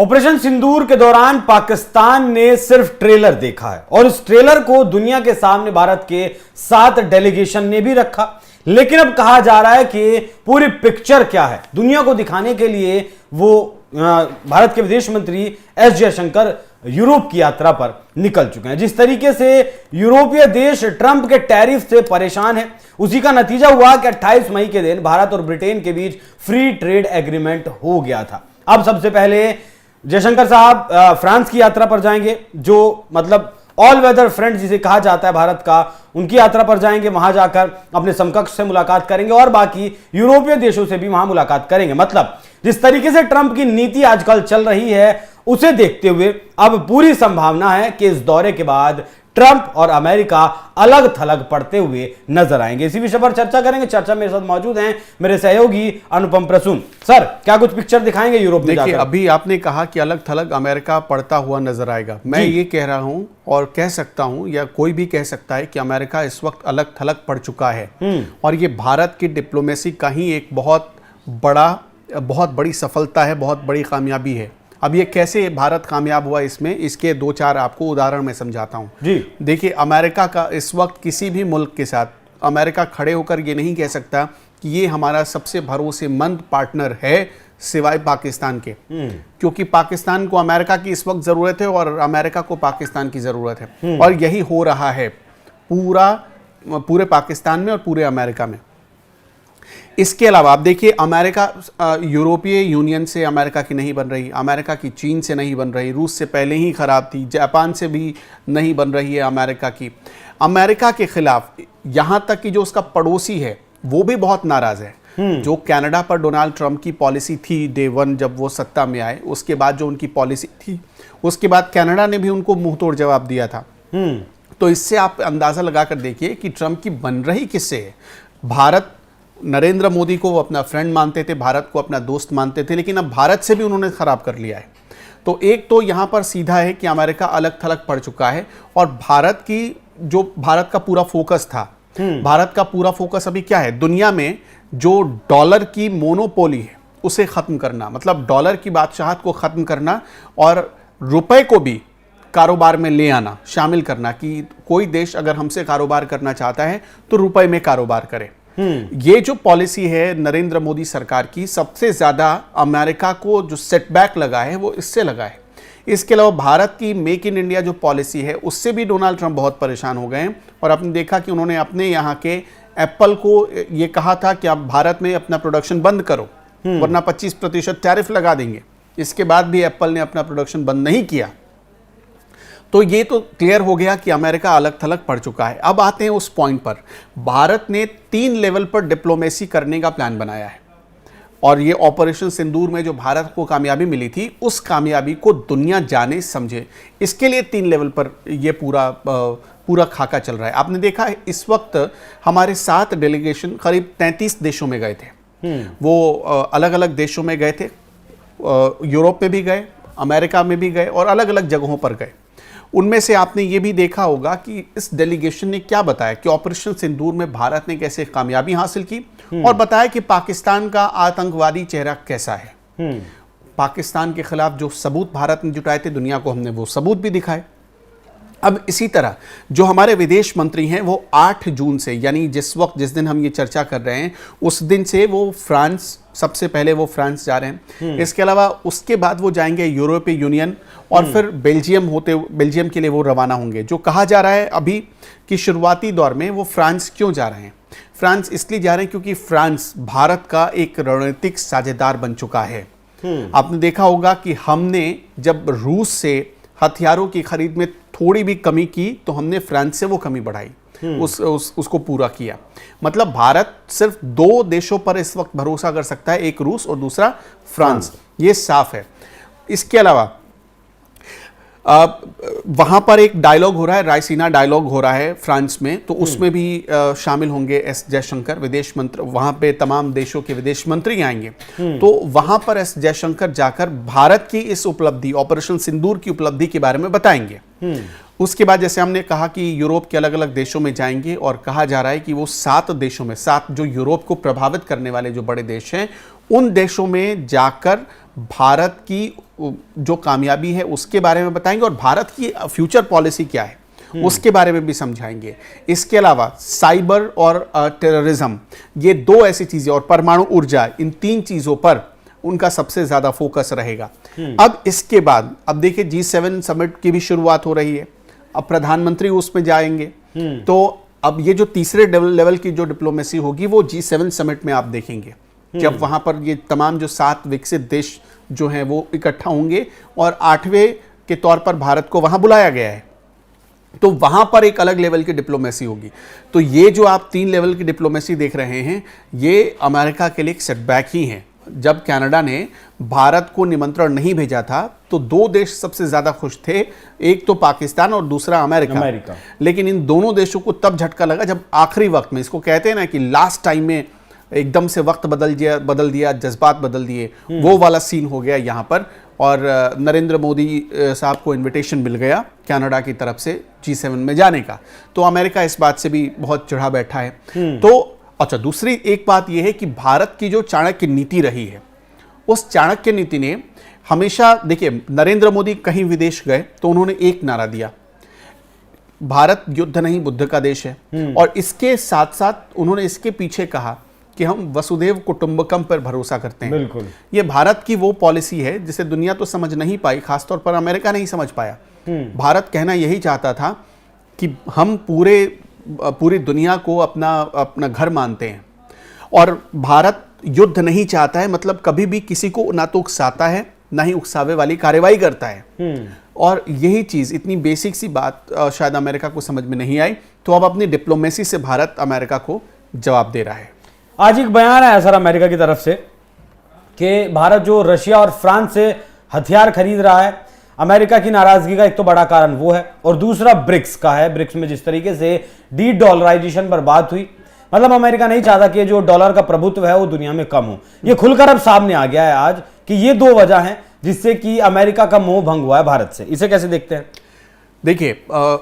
Operation सिंदूर के दौरान पाकिस्तान ने सिर्फ ट्रेलर देखा है और इस ट्रेलर को दुनिया के सामने भारत के 7 डेलीगेशन ने भी रखा। लेकिन अब कहा जा रहा है कि पूरी पिक्चर क्या है दुनिया को दिखाने के लिए वो भारत के विदेश मंत्री एस जयशंकर यूरोप की यात्रा पर निकल चुके हैं। जिस तरीके से यूरोपीय देश ट्रंप के टैरिफ से परेशान है, उसी का नतीजा हुआ कि 28 मई के दिन भारत और ब्रिटेन के बीच फ्री ट्रेड एग्रीमेंट हो गया था। अब सबसे पहले जयशंकर साहब फ्रांस की यात्रा पर जाएंगे, जो मतलब ऑल वेदर फ्रेंड जिसे कहा जाता है भारत का, उनकी यात्रा पर जाएंगे। वहां जाकर अपने समकक्ष से मुलाकात करेंगे और बाकी यूरोपीय देशों से भी वहां मुलाकात करेंगे। मतलब जिस तरीके से ट्रंप की नीति आजकल चल रही है, उसे देखते हुए अब पूरी संभावना है कि इस दौरे के बाद ट्रंप और अमेरिका अलग थलग पड़ते हुए नजर आएंगे। इसी विषय पर चर्चा करेंगे। चर्चा मेरे साथ मौजूद हैं मेरे सहयोगी अनुपम प्रसून। सर, क्या कुछ पिक्चर दिखाएंगे यूरोप में जाकर? अभी आपने कहा कि अलग थलग अमेरिका पड़ता हुआ नजर आएगा। मैं ये कह रहा हूं और कह सकता हूं, या कोई भी कह सकता है कि अमेरिका इस वक्त अलग थलग पड़ चुका है और ये भारत की डिप्लोमेसी का ही एक बहुत बड़ी सफलता है, बहुत बड़ी कामयाबी है। अब ये कैसे भारत कामयाब हुआ इसमें, इसके 2-4 आपको उदाहरण मैं समझाता हूँ जी। देखिए, अमेरिका का इस वक्त किसी भी मुल्क के साथ अमेरिका खड़े होकर ये नहीं कह सकता कि ये हमारा सबसे भरोसेमंद पार्टनर है सिवाय पाकिस्तान के, क्योंकि पाकिस्तान को अमेरिका की इस वक्त ज़रूरत है और अमेरिका को पाकिस्तान की ज़रूरत है और यही हो रहा है पूरे पाकिस्तान में और पूरे अमेरिका में। इसके अलावा आप देखिए, अमेरिका यूरोपीय यूनियन से अमेरिका की नहीं बन रही, अमेरिका की चीन से नहीं बन रही, रूस से पहले ही खराब थी, जापान से भी नहीं बन रही है अमेरिका की। अमेरिका के खिलाफ यहाँ तक कि जो उसका पड़ोसी है वो भी बहुत नाराज है। जो कनाडा पर डोनाल्ड ट्रंप की पॉलिसी थी डे 1 जब वो सत्ता में आए, उसके बाद जो उनकी पॉलिसी थी, उसके बाद कनाडा ने भी उनको मुंह तोड़ जवाब दिया था। तो इससे आप अंदाजा लगाकर देखिए कि ट्रंप की बन रही किससे है। भारत नरेंद्र मोदी को वो अपना फ्रेंड मानते थे, भारत को अपना दोस्त मानते थे, लेकिन अब भारत से भी उन्होंने खराब कर लिया है। तो एक तो यहाँ पर सीधा है कि अमेरिका अलग थलग पड़ चुका है और भारत का पूरा फोकस था, भारत का पूरा फोकस अभी क्या है, दुनिया में जो डॉलर की मोनोपोली है उसे खत्म करना, मतलब डॉलर की बादशाहत को खत्म करना और रुपए को भी कारोबार में ले आना, शामिल करना कि कोई देश अगर हमसे कारोबार करना चाहता है तो रुपए में कारोबार करे। ये जो पॉलिसी है नरेंद्र मोदी सरकार की, सबसे ज्यादा अमेरिका को जो सेटबैक लगा है वो इससे लगा है। इसके अलावा भारत की मेक इन इंडिया जो पॉलिसी है उससे भी डोनाल्ड ट्रंप बहुत परेशान हो गए हैं और आपने देखा कि उन्होंने अपने यहाँ के एप्पल को ये कहा था कि आप भारत में अपना प्रोडक्शन बंद करो वरना 25% टैरिफ लगा देंगे। इसके बाद भी एप्पल ने अपना प्रोडक्शन बंद नहीं किया। तो ये तो क्लियर हो गया कि अमेरिका अलग थलग पड़ चुका है। अब आते हैं उस पॉइंट पर, भारत ने 3 लेवल पर डिप्लोमेसी करने का प्लान बनाया है और ये ऑपरेशन सिंदूर में जो भारत को कामयाबी मिली थी, उस कामयाबी को दुनिया जाने समझे, इसके लिए 3 लेवल पर ये पूरा खाका चल रहा है। आपने देखा है इस वक्त हमारे 7 डेलीगेशन करीब 33 देशों में गए थे। वो अलग अलग देशों में गए थे, यूरोप में भी गए, अमेरिका में भी गए और अलग अलग जगहों पर गए। उनमें से आपने ये भी देखा होगा कि इस डेलीगेशन ने क्या बताया कि ऑपरेशन सिंदूर में भारत ने कैसे कामयाबी हासिल की और बताया कि पाकिस्तान का आतंकवादी चेहरा कैसा है। पाकिस्तान के खिलाफ जो सबूत भारत ने जुटाए थे, दुनिया को हमने वो सबूत भी दिखाए। अब इसी तरह जो हमारे विदेश मंत्री हैं वो 8 जून से, यानी जिस दिन हम ये चर्चा कर रहे हैं उस दिन से वो फ्रांस, सबसे पहले वो फ्रांस जा रहे हैं। इसके अलावा उसके बाद वो जाएंगे यूरोपीय यूनियन और फिर बेल्जियम के लिए वो रवाना होंगे। जो कहा जा रहा है अभी कि शुरुआती दौर में वो फ्रांस क्यों जा रहे हैं, फ्रांस इसलिए जा रहे हैं क्योंकि फ्रांस भारत का एक रणनीतिक साझेदार बन चुका है। आपने देखा होगा कि हमने जब रूस से हथियारों की खरीद में थोड़ी भी कमी की तो हमने फ्रांस से वो कमी बढ़ाई, उसको पूरा किया। मतलब भारत सिर्फ 2 देशों पर इस वक्त भरोसा कर सकता है, एक रूस और दूसरा फ्रांस, ये साफ है। इसके अलावा वहां पर एक डायलॉग हो रहा है, रायसीना डायलॉग हो रहा है फ्रांस में, तो उसमें भी शामिल होंगे एस जयशंकर, विदेश मंत्री। वहां पे तमाम देशों के विदेश मंत्री आएंगे। तो वहां पर एस जयशंकर जाकर भारत की इस उपलब्धि, ऑपरेशन सिंदूर की उपलब्धि के बारे में बताएंगे। उसके बाद जैसे हमने कहा कि यूरोप के अलग अलग देशों में जाएंगे और कहा जा रहा है कि वो 7 देशों में, 7 जो यूरोप को प्रभावित करने वाले जो बड़े देश हैं उन देशों में जाकर भारत की जो कामयाबी है उसके बारे में बताएंगे और भारत की फ्यूचर पॉलिसी क्या है उसके बारे में भी समझाएंगे। इसके अलावा साइबर और टेररिज्म, ये दो ऐसी चीजें, और परमाणु ऊर्जा, इन तीन चीजों पर उनका सबसे ज्यादा फोकस रहेगा। अब इसके बाद अब देखिए G7 समिट की भी शुरुआत हो रही है, अब प्रधानमंत्री उसमें जाएंगे, तो अब ये जो तीसरे लेवल की जो डिप्लोमेसी होगी वो G7 समिट में आप देखेंगे, जब वहां पर ये तमाम जो 7 विकसित देश जो हैं वो इकट्ठा होंगे और 8वें के तौर पर भारत को वहां बुलाया गया है, तो वहां पर एक अलग लेवल की डिप्लोमेसी होगी। तो ये जो आप 3 लेवल की डिप्लोमेसी देख रहे हैं, ये अमेरिका के लिए एक सेटबैक ही है। जब कनाडा ने भारत को निमंत्रण नहीं भेजा था तो 2 देश सबसे ज्यादा खुश थे, एक तो पाकिस्तान और दूसरा अमेरिका। लेकिन इन दोनों देशों को तब झटका लगा जब आखिरी वक्त में, इसको कहते हैं ना कि लास्ट टाइम में एकदम से वक्त बदल दिया, जज्बात बदल दिए, वो वाला सीन हो गया यहाँ पर। और नरेंद्र मोदी साहब को इनविटेशन मिल गया कनाडा की तरफ से G7 में जाने का, तो अमेरिका इस बात से भी बहुत चिढ़ा बैठा है। तो अच्छा, दूसरी एक बात यह है कि भारत की जो चाणक्य नीति रही है, उस चाणक्य नीति ने हमेशा, देखिए नरेंद्र मोदी कहीं विदेश गए तो उन्होंने एक नारा दिया, भारत युद्ध नहीं बुद्ध का देश है। और इसके साथ साथ उन्होंने इसके पीछे कहा कि हम वसुदेव कुटुंबकम पर भरोसा करते हैं। बिल्कुल, ये भारत की वो पॉलिसी है जिसे दुनिया तो समझ नहीं पाई, खासतौर पर अमेरिका नहीं समझ पाया। भारत कहना यही चाहता था कि हम पूरी दुनिया को अपना घर मानते हैं और भारत युद्ध नहीं चाहता है, मतलब कभी भी किसी को ना तो उकसाता है ना ही उकसावे वाली कार्रवाई करता है। और यही चीज, इतनी बेसिक सी बात शायद अमेरिका को समझ में नहीं आई, तो अब अपनी डिप्लोमेसी से भारत अमेरिका को जवाब दे रहा है। आज एक बयान आया सर अमेरिका की तरफ से कि भारत जो रशिया और फ्रांस से हथियार खरीद रहा है, अमेरिका की नाराजगी का एक तो बड़ा कारण वो है, और दूसरा ब्रिक्स का है। ब्रिक्स में जिस तरीके से डी-डॉलराइजेशन पर बात हुई, मतलब अमेरिका नहीं चाहता कि जो डॉलर का प्रभुत्व है वो दुनिया में कम हो। ये खुलकर अब सामने आ गया है आज कि ये 2 वजह हैं जिससे कि अमेरिका का मोह भंग हुआ है भारत से। इसे कैसे देखते हैं? देखिए,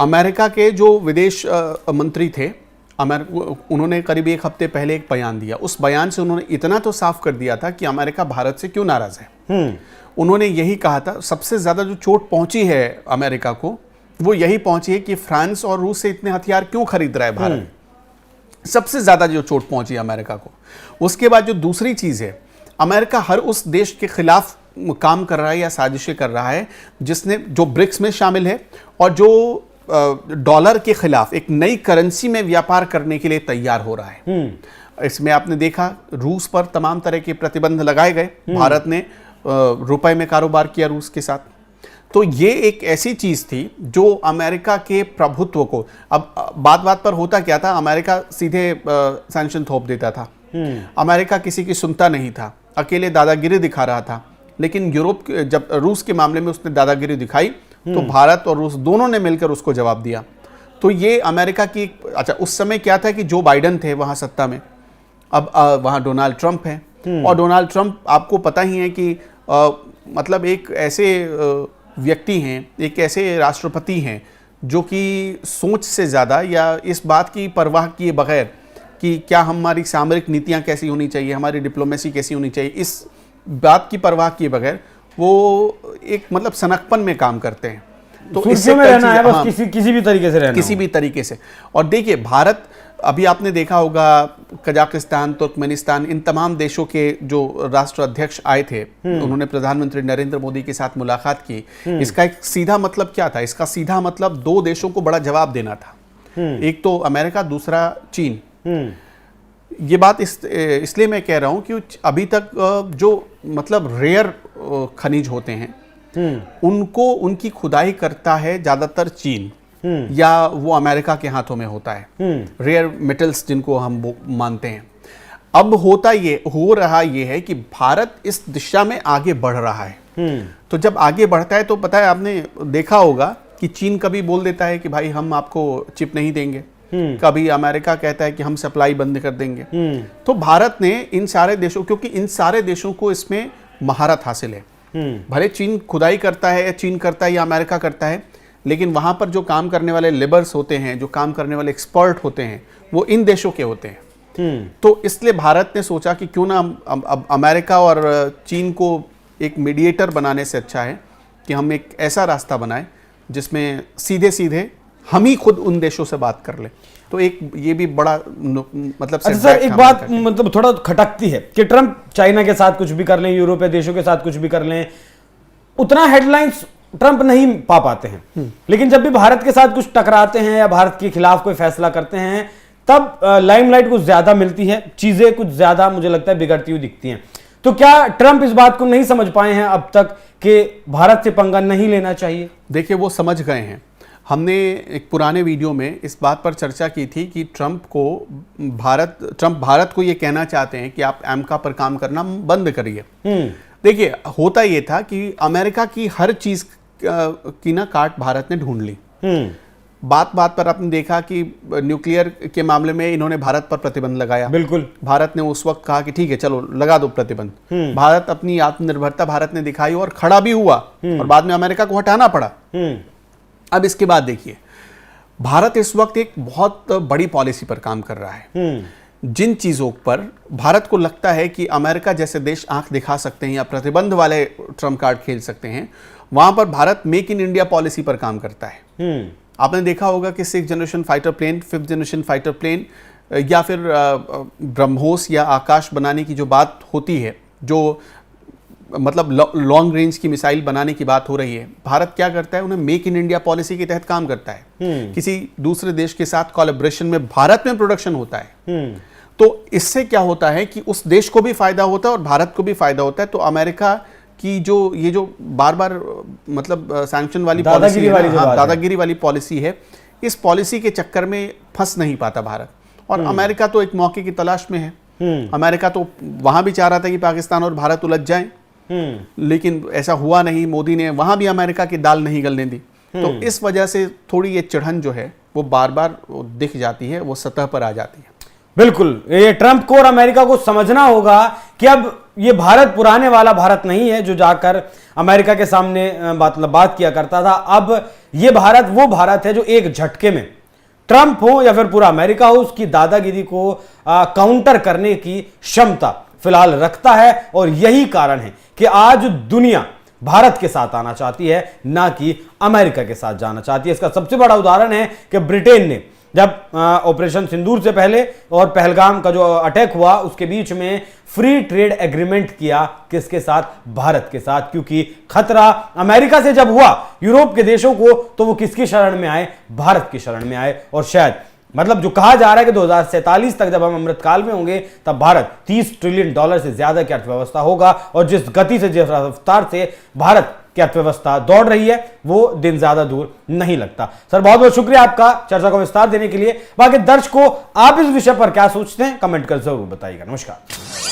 अमेरिका के जो विदेश मंत्री थे, उन्होंने करीब 1 हफ्ते पहले एक बयान दिया। उस बयान से उन्होंने इतना तो साफ कर दिया था कि अमेरिका भारत से क्यों नाराज है। उन्होंने यही कहा था, सबसे ज्यादा जो चोट पहुंची है अमेरिका को, वो यही पहुंची है कि फ्रांस और रूस से इतने हथियार क्यों खरीद रहा है भारत। सबसे ज्यादा जो चोट पहुंची है अमेरिका को। उसके बाद जो दूसरी चीज है, अमेरिका हर उस देश के खिलाफ काम कर रहा है या साजिशें कर रहा है जिसने, जो ब्रिक्स में शामिल है और जो डॉलर के खिलाफ एक नई करेंसी में व्यापार करने के लिए तैयार हो रहा है। इसमें आपने देखा, रूस पर तमाम तरह के प्रतिबंध लगाए गए, भारत ने रुपए में कारोबार किया रूस के साथ। तो ये एक ऐसी चीज थी जो अमेरिका के प्रभुत्व को, अब बात पर होता क्या था, अमेरिका सीधे सैंक्शन थोप देता था, अमेरिका किसी की सुनता नहीं था, अकेले दादागिरी दिखा रहा था। लेकिन यूरोप, जब रूस के मामले में उसने दादागिरी दिखाई तो भारत और रूस दोनों ने मिलकर उसको जवाब दिया। तो ये अमेरिका की, अच्छा उस समय क्या था कि जो बाइडेन थे वहां सत्ता में, अब वहां डोनाल्ड ट्रंप है। और डोनाल्ड ट्रंप आपको पता ही है कि मतलब एक ऐसे व्यक्ति हैं, एक ऐसे राष्ट्रपति हैं जो कि सोच से ज़्यादा या इस बात की परवाह किए बगैर कि क्या हमारी सामरिक नीतियां कैसी होनी चाहिए, हमारी डिप्लोमेसी कैसी होनी चाहिए, इस बात की परवाह किए बगैर वो एक मतलब सनकपन में काम करते हैं। तो इससे में रहना है, बस किसी भी तरीके से रहना, किसी भी तरीके से। और देखिए, भारत, अभी आपने देखा होगा कजाकिस्तान, तुर्कमेनिस्तान, इन तमाम देशों के जो राष्ट्र अध्यक्ष आए थे, उन्होंने प्रधानमंत्री नरेंद्र मोदी के साथ मुलाकात की। इसका एक सीधा मतलब क्या था? इसका सीधा मतलब 2 देशों को बड़ा जवाब देना था, एक तो अमेरिका, दूसरा चीन। ये बात इसलिए मैं कह रहा हूं कि अभी तक जो मतलब रेयर खनिज होते हैं उनको, उनकी खुदाई करता है ज्यादातर चीन या वो अमेरिका के हाथों में होता है, रेयर मेटल्स जिनको हम मानते हैं। अब हो रहा ये है कि भारत इस दिशा में आगे बढ़ रहा है। तो जब आगे बढ़ता है तो पता है, आपने देखा होगा कि चीन कभी बोल देता है कि भाई हम आपको चिप नहीं देंगे, कभी अमेरिका कहता है कि हम सप्लाई बंद कर देंगे। तो भारत ने इन सारे देशों, क्योंकि इन सारे देशों को इसमें महारत हासिल है, भले चीन खुदाई करता है या चीन करता है या अमेरिका करता है, लेकिन वहां पर जो काम करने वाले लेबर्स होते हैं, जो काम करने वाले एक्सपर्ट होते हैं, वो इन देशों के होते हैं। तो इसलिए भारत ने सोचा कि क्यों ना अब अमेरिका और चीन को एक मीडिएटर बनाने से अच्छा है कि हम एक ऐसा रास्ता बनाएं जिसमें सीधे सीधे हम ही खुद उन देशों से बात कर लें। तो एक ये भी बड़ा मतलब अच्छा सर, एक बात मतलब थोड़ा खटकती है कि ट्रंप चाइना के साथ कुछ भी कर लें, यूरोपीय देशों के साथ कुछ भी कर लें, उतना हेडलाइंस ट्रंप नहीं पा पाते हैं। लेकिन जब भी भारत के साथ कुछ टकराते हैं या भारत के खिलाफ कोई फैसला करते हैं तब लाइमलाइट कुछ ज्यादा मिलती है, चीजें कुछ ज्यादा मुझे लगता है बिगड़ती हुई दिखती हैं। तो क्या ट्रंप इस बात को नहीं समझ पाए हैं अब तक कि भारत से पंगा नहीं लेना चाहिए? देखिए, वो समझ गए हैं। हमने एक पुराने वीडियो में इस बात पर चर्चा की थी कि ट्रंप भारत को ये कहना चाहते हैं कि आप अमेरिका पर काम करना बंद करिए। देखिए, होता ये था कि अमेरिका की हर चीज की ना काट भारत ने ढूंढ ली। बात बात पर आपने देखा कि न्यूक्लियर के मामले में इन्होंने भारत पर प्रतिबंध लगाया। बिल्कुल, भारत ने उस वक्त कहा कि ठीक है चलो लगा दो प्रतिबंध। भारत अपनी आत्मनिर्भरता भारत ने दिखाई और खड़ा भी हुआ और बाद में अमेरिका को हटाना पड़ा। अब इसके बाद देखिए, भारत इस वक्त एक बहुत बड़ी पॉलिसी पर काम कर रहा है। जिन चीजों पर भारत को लगता है कि अमेरिका जैसे देश आंख दिखा सकते हैं या प्रतिबंध वाले ट्रम्प कार्ड खेल सकते हैं, वहां पर Bharat make in India policy पर काम करता है। आपने देखा होगा कि 6th generation fighter plane, 5th generation fighter plane या फिर ब्रह्मोस या आकाश बनाने की जो बात होती है, जो मतलब लॉन्ग रेंज की मिसाइल बनाने की बात हो रही है, भारत क्या करता है, उन्हें मेक इन इंडिया पॉलिसी के तहत काम करता है। किसी दूसरे देश के साथ कोलैबोरेशन में भारत में प्रोडक्शन होता है। तो इससे क्या होता है कि उस देश को भी फायदा होता है और भारत को भी फायदा होता है। तो अमेरिका की जो बार बार मतलब सैंक्शन वाली पॉलिसी है, दादागिरी वाली पॉलिसी है, इस पॉलिसी के चक्कर में फंस नहीं पाता भारत। और अमेरिका तो एक मौके की तलाश में है। अमेरिका तो वहां भी चाह रहा था कि पाकिस्तान और भारत उलझ जाएं, लेकिन ऐसा हुआ नहीं। मोदी ने वहां भी अमेरिका की दाल नहीं गलने दी। तो इस वजह से थोड़ी ये चिढ़न जो है वो बार बार दिख जाती है, वो सतह पर आ जाती है। बिल्कुल, ये ट्रंप को और अमेरिका को समझना होगा कि अब ये भारत पुराने वाला भारत नहीं है जो जाकर अमेरिका के सामने बात किया करता था। अब ये भारत वो भारत है जो एक झटके में ट्रंप हो या फिर पूरा अमेरिका हो, उसकी दादागिरी को काउंटर करने की क्षमता फिलहाल रखता है। और यही कारण है कि आज दुनिया भारत के साथ आना चाहती है, ना कि अमेरिका के साथ जाना चाहती है। इसका सबसे बड़ा उदाहरण है कि ब्रिटेन ने जब ऑपरेशन सिंदूर से पहले और पहलगाम का जो अटैक हुआ उसके बीच में फ्री ट्रेड एग्रीमेंट किया, किसके साथ? भारत के साथ। क्योंकि खतरा अमेरिका से जब हुआ यूरोप के देशों को, तो वो किसकी शरण में आए? भारत की शरण में आए। और शायद मतलब जो कहा जा रहा है कि 2047 तक जब हम अमृतकाल में होंगे तब भारत $30 ट्रिलियन से ज्यादा की अर्थव्यवस्था होगा। और जिस गति से, जिस रफ्तार से भारत की अर्थव्यवस्था दौड़ रही है, वो दिन ज्यादा दूर नहीं लगता। सर, बहुत बहुत शुक्रिया आपका चर्चा को विस्तार देने के लिए। बाकी दर्शकों, आप इस विषय पर क्या सोचते हैं कमेंट कर जरूर बताइएगा। नमस्कार।